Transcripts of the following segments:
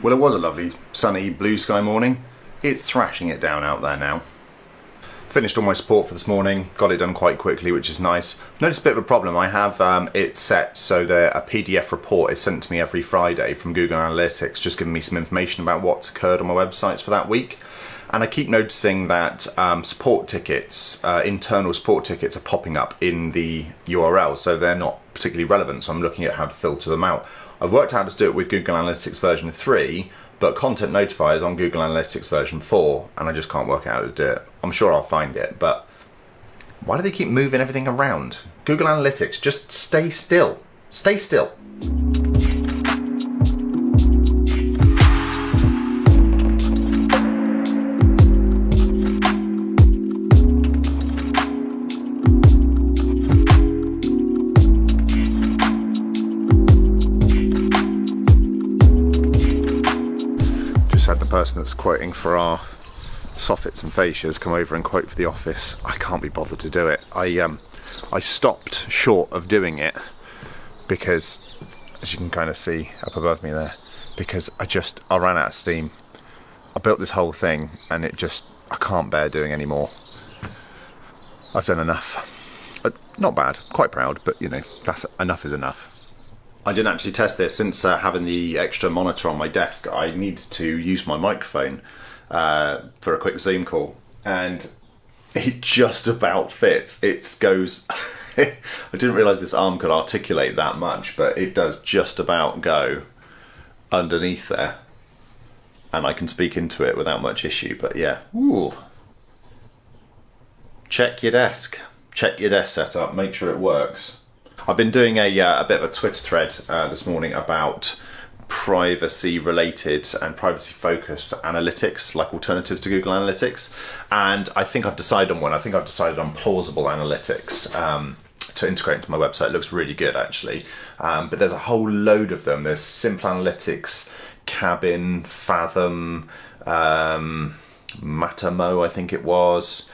Well, it was a lovely sunny blue sky morning. It's thrashing it down out there now. Finished all my support for this morning, got it done quite quickly, which is nice. Noticed a bit of a problem. I have it set so that a PDF report is sent to me every Friday from Google Analytics, just giving me some information about what's occurred on my websites for that week. And I keep noticing that support tickets, internal support tickets, are popping up in the URL, so they're not particularly relevant, so I'm looking at how to filter them out. I've worked out how to do it with Google Analytics version 3, but Content Notify is on Google Analytics version 4, and I just can't work out how to do it. I'm sure I'll find it, but why do they keep moving everything around? Google Analytics, just stay still. Stay still. Had the person that's quoting for our soffits and fascias come over and quote for the office. I can't be bothered to do it. I stopped short of doing it because, as you can kind of see up above me there, because I ran out of steam. I built this whole thing and I can't bear doing any more. I've done enough. Not bad, quite proud, but you know, enough is enough. I didn't actually test this since having the extra monitor on my desk. I needed to use my microphone for a quick Zoom call, and it just about fits. It goes. I didn't realise this arm could articulate that much, but it does just about go underneath there, and I can speak into it without much issue. But yeah, ooh. Check your desk. Check your desk setup. Make sure it works. I've been doing a bit of a Twitter thread this morning about privacy-related and privacy-focused analytics, like alternatives to Google Analytics. And I think I've decided on one. I think I've decided on Plausible Analytics to integrate into my website. It looks really good, actually. But there's a whole load of them. There's Simple Analytics, Cabin, Fathom, Matamo, I think it was.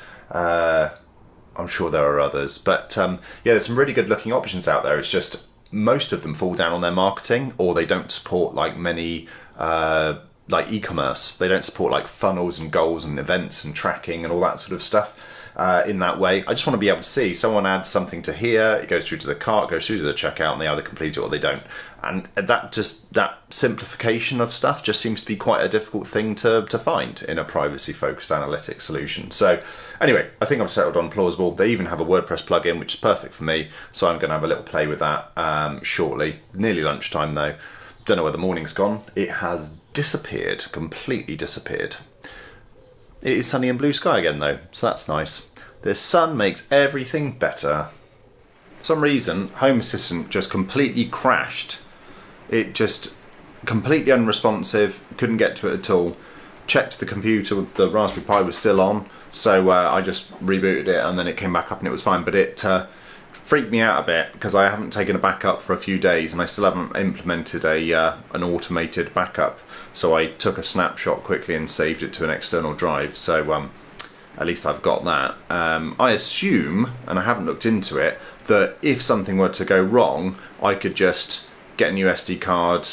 I'm sure there are others, but yeah, there's some really good looking options out there. It's just most of them fall down on their marketing, or they don't support like many like e-commerce. They don't support like funnels and goals and events and tracking and all that sort of stuff in that way. I just want to be able to see someone adds something to here, it goes through to the cart, goes through to the checkout, and they either complete it or they don't. And that simplification of stuff just seems to be quite a difficult thing to find in a privacy-focused analytics solution. So anyway, I think I've settled on Plausible. They even have a WordPress plugin, which is perfect for me. So I'm going to have a little play with that shortly. Nearly lunchtime though. Don't know where the morning's gone. It has disappeared, completely disappeared. It is sunny and blue sky again though, so that's nice. The sun makes everything better. For some reason, Home Assistant just completely crashed. It just completely unresponsive, couldn't get to it at all. Checked the computer, the Raspberry Pi was still on, so I just rebooted it and then it came back up and it was fine. But it freaked me out a bit because I haven't taken a backup for a few days and I still haven't implemented an automated backup. So I took a snapshot quickly and saved it to an external drive. So at least I've got that. I assume, and I haven't looked into it, that if something were to go wrong, I could just get a new SD card,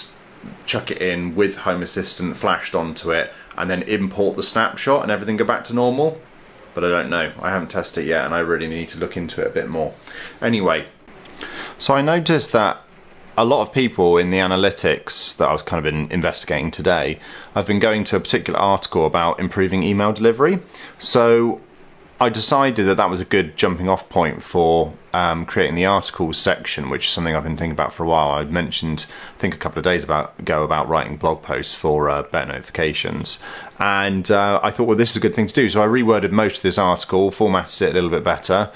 chuck it in with Home Assistant flashed onto it, and then import the snapshot and everything go back to normal. But I don't know. I haven't tested it yet and I really need to look into it a bit more. Anyway, so I noticed that a lot of people in the analytics that I was kind of been investigating today, I've been going to a particular article about improving email delivery. So I decided that was a good jumping off point for creating the articles section, which is something I've been thinking about for a while. I mentioned, I think a couple of days ago about writing blog posts for better notifications. And I thought, well, this is a good thing to do. So I reworded most of this article, formatted it a little bit better,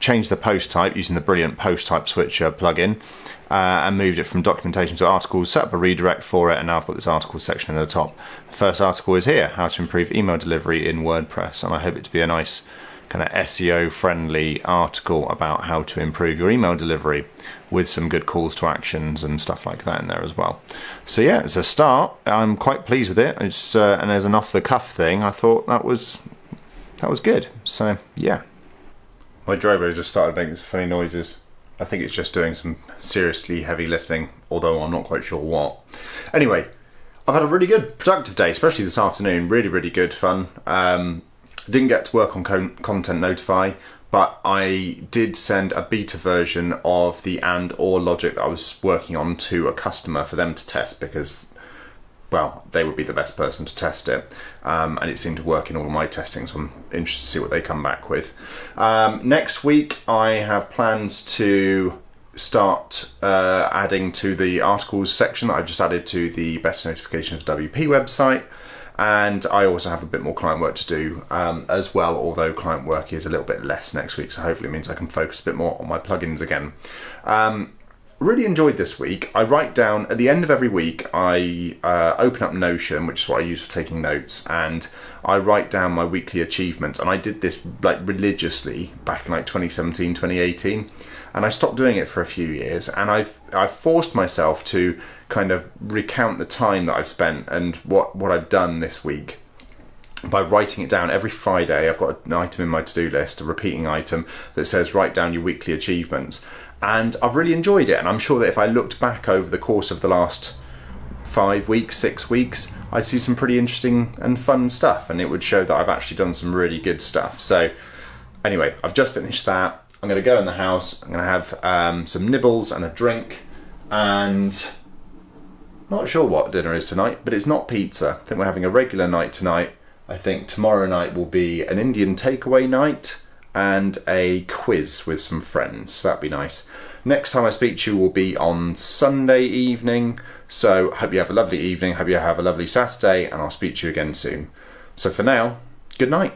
changed the post type using the brilliant post type switcher plugin, and moved it from documentation to articles, set up a redirect for it, and now I've got this article section at the top. The first article is here, how to improve email delivery in WordPress, and I hope it to be a nice kind of SEO friendly article about how to improve your email delivery with some good calls to actions and stuff like that in there as well. So yeah, it's a start. I'm quite pleased with it. It's and as an off the cuff thing, I thought that was good. So yeah. My Drobo just started making some funny noises. I think it's just doing some seriously heavy lifting, although I'm not quite sure what. Anyway, I've had a really good, productive day, especially this afternoon. Really, really good fun. Didn't get to work on Content Notify, but I did send a beta version of the and/or logic that I was working on to a customer for them to test because, well, they would be the best person to test it. And it seemed to work in all of my testing, so I'm interested to see what they come back with. Next week, I have plans to start adding to the articles section that I've just added to the Better Notifications WP website. And I also have a bit more client work to do as well, although client work is a little bit less next week, so hopefully it means I can focus a bit more on my plugins again. Really enjoyed this week. I write down, at the end of every week, I open up Notion, which is what I use for taking notes, and I write down my weekly achievements. And I did this like religiously back in like 2017, 2018. And I stopped doing it for a few years, and I've forced myself to kind of recount the time that I've spent and what I've done this week by writing it down every Friday. I've got an item in my to-do list, a repeating item that says write down your weekly achievements, and I've really enjoyed it. And I'm sure that if I looked back over the course of the last 5 weeks, 6 weeks, I'd see some pretty interesting and fun stuff, and it would show that I've actually done some really good stuff. So anyway, I've just finished that. I'm going to go in the house, I'm going to have some nibbles and a drink, and not sure what dinner is tonight, but it's not pizza. I think we're having a regular night tonight. I think tomorrow night will be an Indian takeaway night and a quiz with some friends. So that'd be nice. Next time I speak to you will be on Sunday evening, so hope you have a lovely evening, hope you have a lovely Saturday, and I'll speak to you again soon. So for now, good night.